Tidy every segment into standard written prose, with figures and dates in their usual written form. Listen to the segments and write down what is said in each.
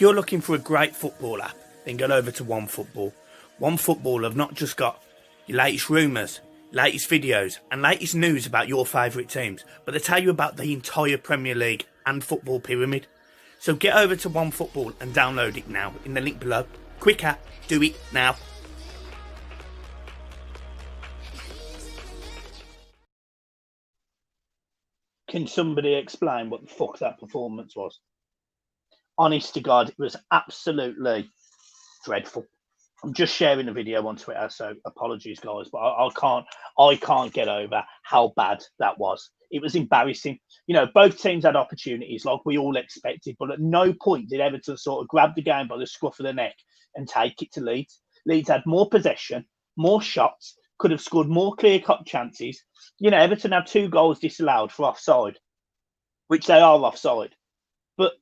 you're looking for a great football app, then go over to OneFootball. OneFootball have not just got your latest rumours, latest videos and latest news about your favourite teams, but they tell you about the entire Premier League and football pyramid. So get over to OneFootball and download it now in the link below. Quick app, do it now. Can somebody explain what the fuck that performance was? Honest to God, it was absolutely dreadful. I'm just sharing the video on Twitter, so apologies, guys, but I can't get over how bad that was. It was embarrassing. You know, both teams had opportunities, like we all expected, but at no point did Everton sort of grab the game by the scruff of the neck and take it to Leeds. Leeds had more possession, more shots, could have scored more clear-cut chances. You know, Everton had 2 goals disallowed for offside, which they are offside. But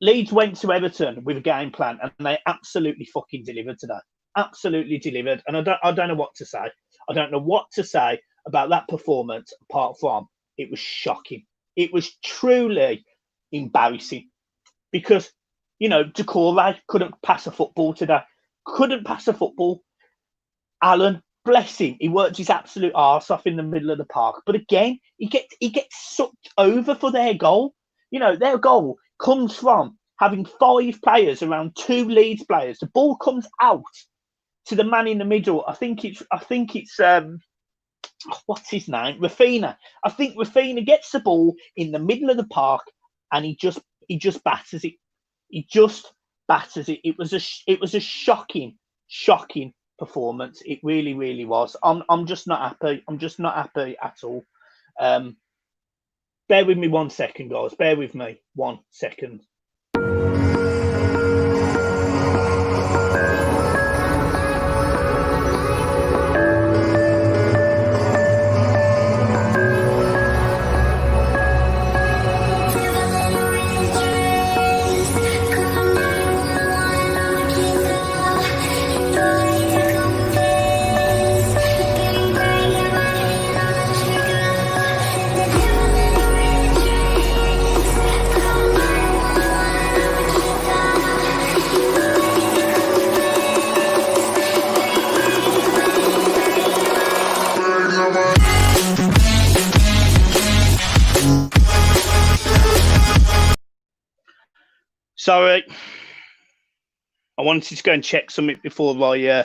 Leeds went to Everton with a game plan, and they absolutely fucking delivered today. Absolutely delivered. And I don't know what to say. I don't know what to say about that performance apart from it was shocking. It was truly embarrassing because, you know, Decore couldn't pass a football today. Couldn't pass a football. Alan, bless him, he worked his absolute arse off in the middle of the park. But again, he gets sucked over for their goal. You know, their goal comes from having 5 players around 2 Leeds players. The ball comes out to the man in the middle. I think it's what's his name? Rafinha. I think Rafinha gets the ball in the middle of the park and he just batters it. He just batters it. It was a shocking performance. It really, really was. I'm just not happy. I'm just not happy at all. Bear with me 1 second, guys. Bear with me 1 second. Sorry, I wanted to go and check something before I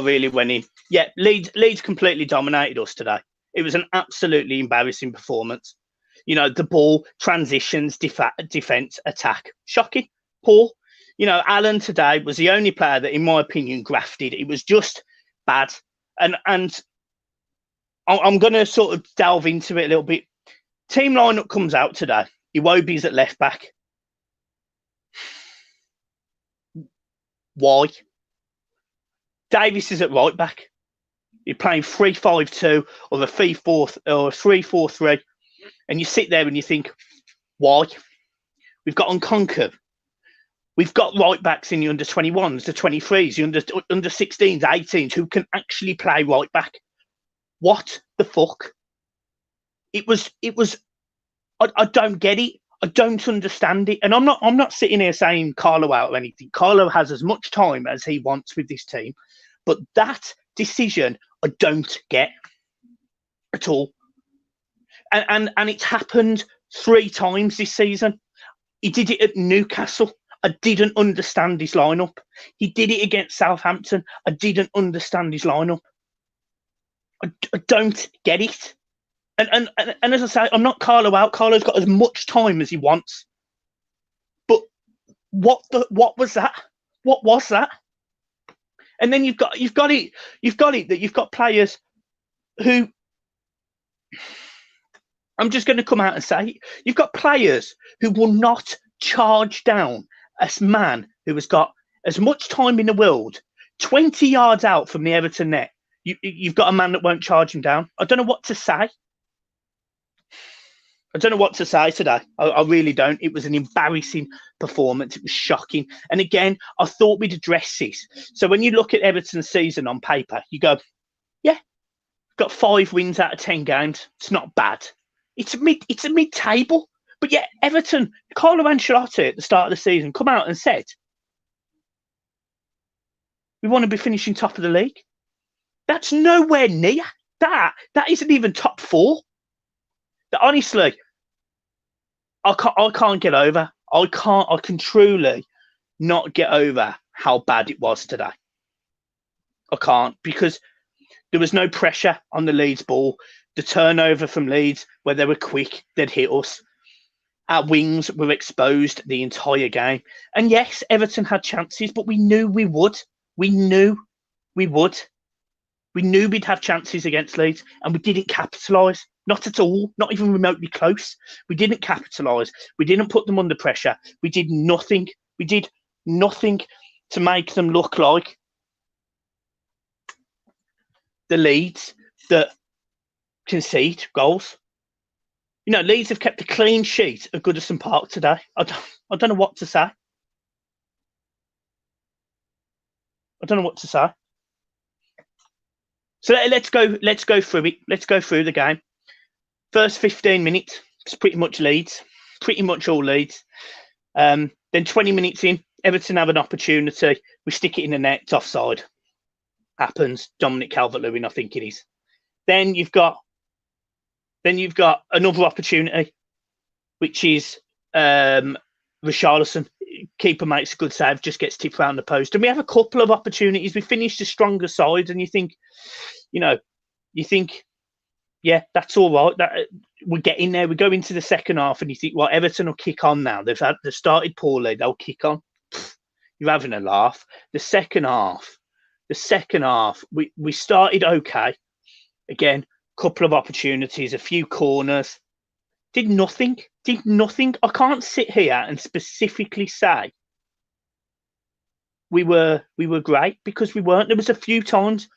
really went in. Yeah, Leeds completely dominated us today. It was an absolutely embarrassing performance. You know, the ball, transitions, defence, attack. Shocking, poor. You know, Alan today was the only player that, in my opinion, grafted. It was just bad. And I'm going to sort of delve into it a little bit. Team lineup comes out today. Iwobi's at left back. Why? Davis is at right back. You're playing 3-5-2 or a 3-4-3, and you sit there and you think, why? We've got Unconquered. We've got right backs in the under 21s, the 23s, the under 16s, 18s who can actually play right back. What the fuck? It was. I don't get it. I don't understand it. And I'm not sitting here saying Carlo out or anything. Carlo has as much time as he wants with this team. But that decision, I don't get at all. And it's happened 3 times this season. He did it at Newcastle. I didn't understand his lineup. He did it against Southampton. I didn't understand his lineup. I don't get it. And as I say, I'm not Carlo out. Carlo's got as much time as he wants. But what was that? What was that? And then you've got it that you've got players who, I'm just going to come out and say, you've got players who will not charge down a man who has got as much time in the world, 20 yards out from the Everton net. You've got a man that won't charge him down. I don't know what to say. I don't know what to say today. I really don't. It was an embarrassing performance. It was shocking. And again, I thought we'd address this. So when you look at Everton's season on paper, you go, yeah, got 5 wins out of 10 games. It's not bad. It's a mid-table. But yet, Everton, Carlo Ancelotti at the start of the season come out and said, we want to be finishing top of the league. That's nowhere near. That isn't even top 4. Honestly, I can't get over. I can truly not get over how bad it was today. I can't, because there was no pressure on the Leeds ball. The turnover from Leeds, where they were quick, they'd hit us. Our wings were exposed the entire game. And yes, Everton had chances, but we knew we would. We knew we would. We knew we'd have chances against Leeds, and we didn't capitalise. Not at all. Not even remotely close. We didn't capitalise. We didn't put them under pressure. We did nothing. We did nothing to make them look like the Leeds that concede goals. You know, Leeds have kept a clean sheet at Goodison Park today. I don't know what to say. I don't know what to say. So let's go through it. Let's go through the game. First 15 minutes, it's pretty much Leeds. Pretty much all Leeds. Then 20 minutes in, Everton have an opportunity. We stick it in the net, it's offside. Happens. Dominic Calvert-Lewin, I think it is. Then you've got another opportunity, which is Richarlison. Keeper makes a good save, just gets tipped round the post. And we have a couple of opportunities. We finished the stronger side, and you think, yeah, that's all right. We're getting there. We go into the second half, and you think, well, Everton will kick on now. They've started poorly. They'll kick on. You're having a laugh. The second half, we started okay. Again, couple of opportunities, a few corners. Did nothing. I can't sit here and specifically say we were great, because we weren't. There was a few times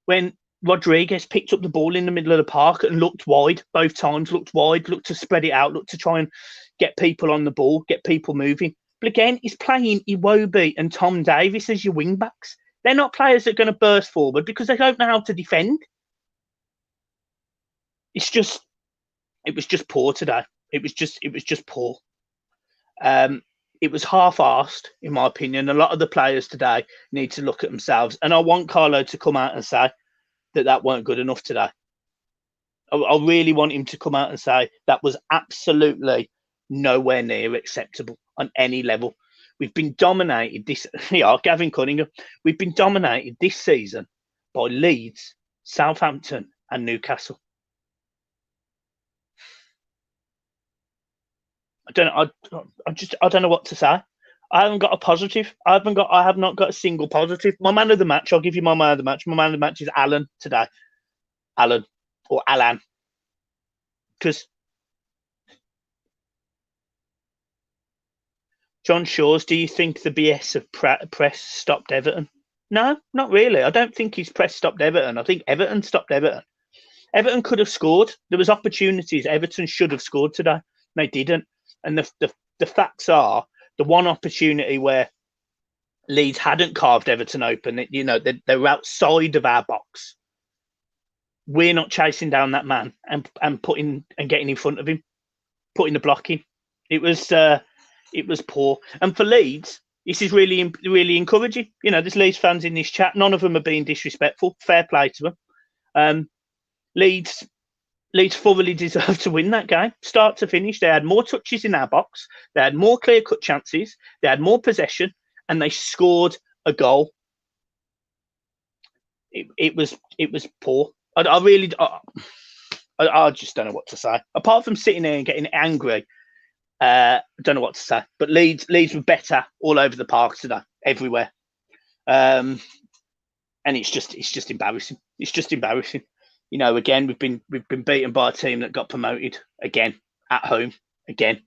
when Rodriguez picked up the ball in the middle of the park and looked wide. Both times looked wide, looked to spread it out, looked to try and get people on the ball, get people moving. But again, he's playing Iwobi and Tom Davies as your wing backs. They're not players that are going to burst forward because they don't know how to defend. It was just poor today. It was just poor. It was half-arsed, in my opinion. A lot of the players today need to look at themselves. And I want Carlo to come out and say that weren't good enough today. I really want him to come out and say that was absolutely nowhere near acceptable on any level. We've been dominated Gavin Cunningham. We've been dominated this season by Leeds, Southampton, and Newcastle. I don't know what to say. I haven't got a positive. I have not got a single positive. My man of the match, I'll give you my man of the match. My man of the match is Alan today. Alan. Because John Shaw's, do you think the BS of press stopped Everton? No, not really. I don't think his press stopped Everton. I think Everton stopped Everton. Everton could have scored. There was opportunities. Everton should have scored today. They didn't. And the facts are, the one opportunity where Leeds hadn't carved Everton open, they were outside of our box. We're not chasing down that man and getting in front of him, putting the block in. It was poor. And for Leeds, this is really, really encouraging. There's Leeds fans in this chat. None of them are being disrespectful. Fair play to them. Leeds thoroughly deserved to win that game, start to finish. They had more touches in our box. They had more clear-cut chances. They had more possession, and they scored a goal. It was poor. I just don't know what to say. Apart from sitting there and getting angry, I don't know what to say. But Leeds were better all over the park today, everywhere. And it's just embarrassing. It's just embarrassing. Again, we've been beaten by a team that got promoted again at home again.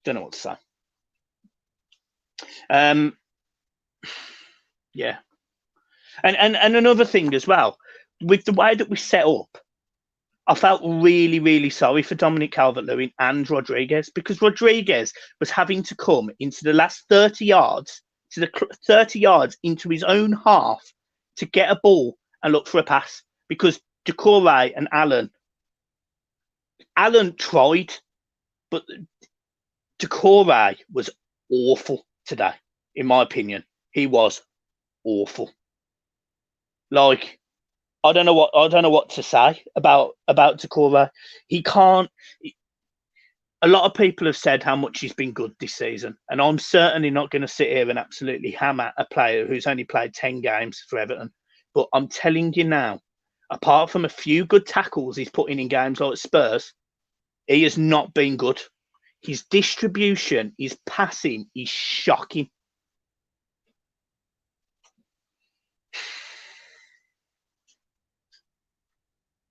Don't know what to say. Yeah. And another thing as well, with the way that we set up, I felt really, really sorry for Dominic Calvert-Lewin and Rodriguez, because Rodriguez was having to come into the last 30 yards, into his own half to get a ball and look for a pass, because Doucouré and Allen, Alan tried, but Decore was awful today, in my opinion. He was awful. Like, I don't know what to say about Decore. He can't. A lot of people have said how much he's been good this season, and I'm certainly not going to sit here and absolutely hammer a player who's only played 10 games for Everton. But I'm telling you now, apart from a few good tackles he's put in games like Spurs, he has not been good. His distribution, his passing is shocking.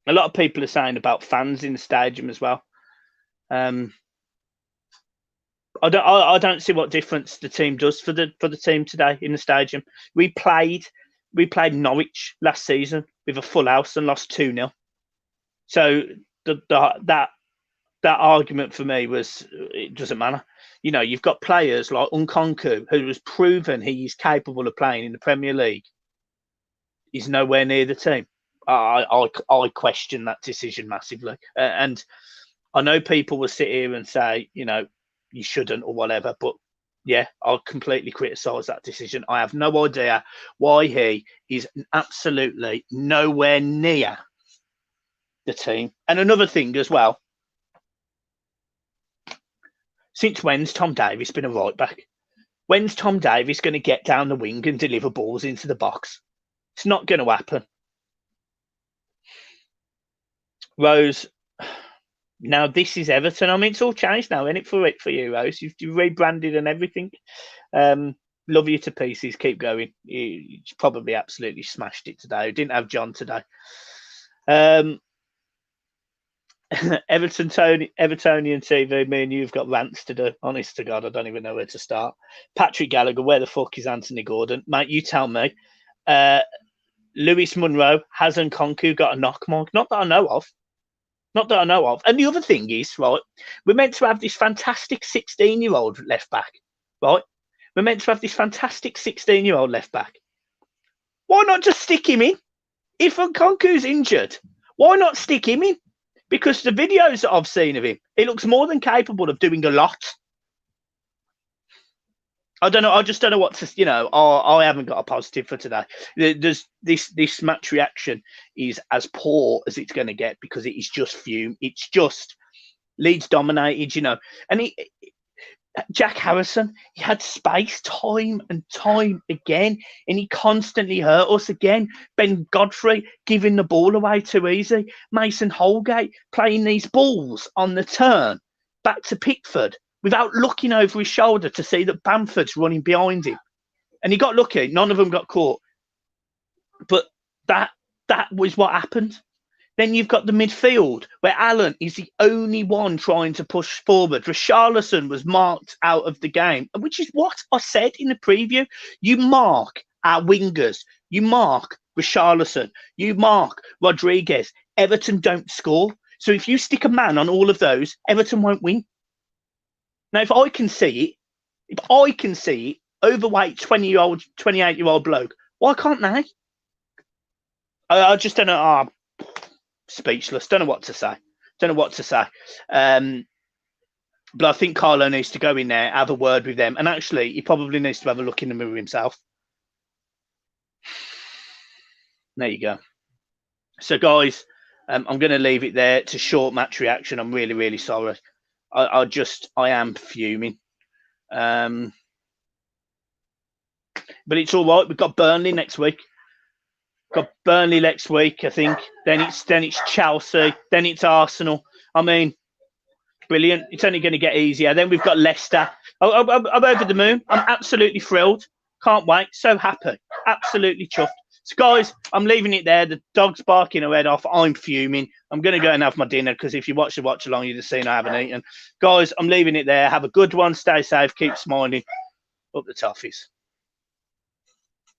A lot of people are saying about fans in the stadium as well. I don't see what difference the team does for the team today in the stadium. We played Norwich last season with a full house and lost 2-0. So that argument for me was, it doesn't matter. You know, you've got players like Nkunku, who has proven he is capable of playing in the Premier League. He's nowhere near the team. I question that decision massively. And I know people will sit here and say, you know, you shouldn't or whatever, but yeah, I'll completely criticise that decision. I have no idea why he is absolutely nowhere near the team. And another thing as well, since when's Tom Davies been a right back? When's Tom Davies going to get down the wing and deliver balls into the box? It's not going to happen. Rose, now this is Everton. I mean, it's all changed now, isn't it, for you, Rose? You've rebranded and everything. Love you to pieces. Keep going. You probably absolutely smashed it today. Didn't have John today. Evertonian TV, me and you've got rants to do. Honest to God, I don't even know where to start. Patrick Gallagher, where the fuck is Anthony Gordon? Mate, you tell me. Lewis Munro, has Nkunku got a knock mark? Not that I know of. And the other thing is, right, we're meant to have this fantastic 16-year-old left back, right? We're meant to have this fantastic 16-year-old left back. Why not just stick him in? If Nkunku's injured, why not stick him in? Because the videos that I've seen of him, he looks more than capable of doing a lot. I don't know. I just don't know what to, you know, I haven't got a positive for today. There's this match reaction is as poor as it's going to get because it is just fume. It's just Leeds dominated, you know. And Jack Harrison, he had space time and time again, and he constantly hurt us again. Ben Godfrey giving the ball away too easy. Mason Holgate playing these balls on the turn back to Pickford without looking over his shoulder to see that Bamford's running behind him. And he got lucky. None of them got caught. But that was what happened. Then you've got the midfield where Allen is the only one trying to push forward. Richarlison was marked out of the game, which is what I said in the preview. You mark our wingers. You mark Richarlison. You mark Rodriguez. Everton don't score. So if you stick a man on all of those, Everton won't win. Now, if I can see it, overweight 20-year-old, 28-year-old bloke, why can't they? I just don't know. Speechless. Don't know what to say. But I think Carlo needs to go in there, have a word with them. And actually, he probably needs to have a look in the mirror himself. There you go. So, guys, I'm going to leave it there. It's a short match reaction. I'm really, really sorry. I am fuming. But it's all right. We've got Burnley next week. I think. Then it's Chelsea. Then it's Arsenal. I mean, brilliant. It's only going to get easier. Then we've got Leicester. I'm over the moon. I'm absolutely thrilled. Can't wait. So happy. Absolutely chuffed. So, guys, I'm leaving it there. The dog's barking her head off. I'm fuming. I'm going to go and have my dinner because if you watch the watch along, you'd have seen I haven't eaten. Guys, I'm leaving it there. Have a good one. Stay safe. Keep smiling. Up the Toffees.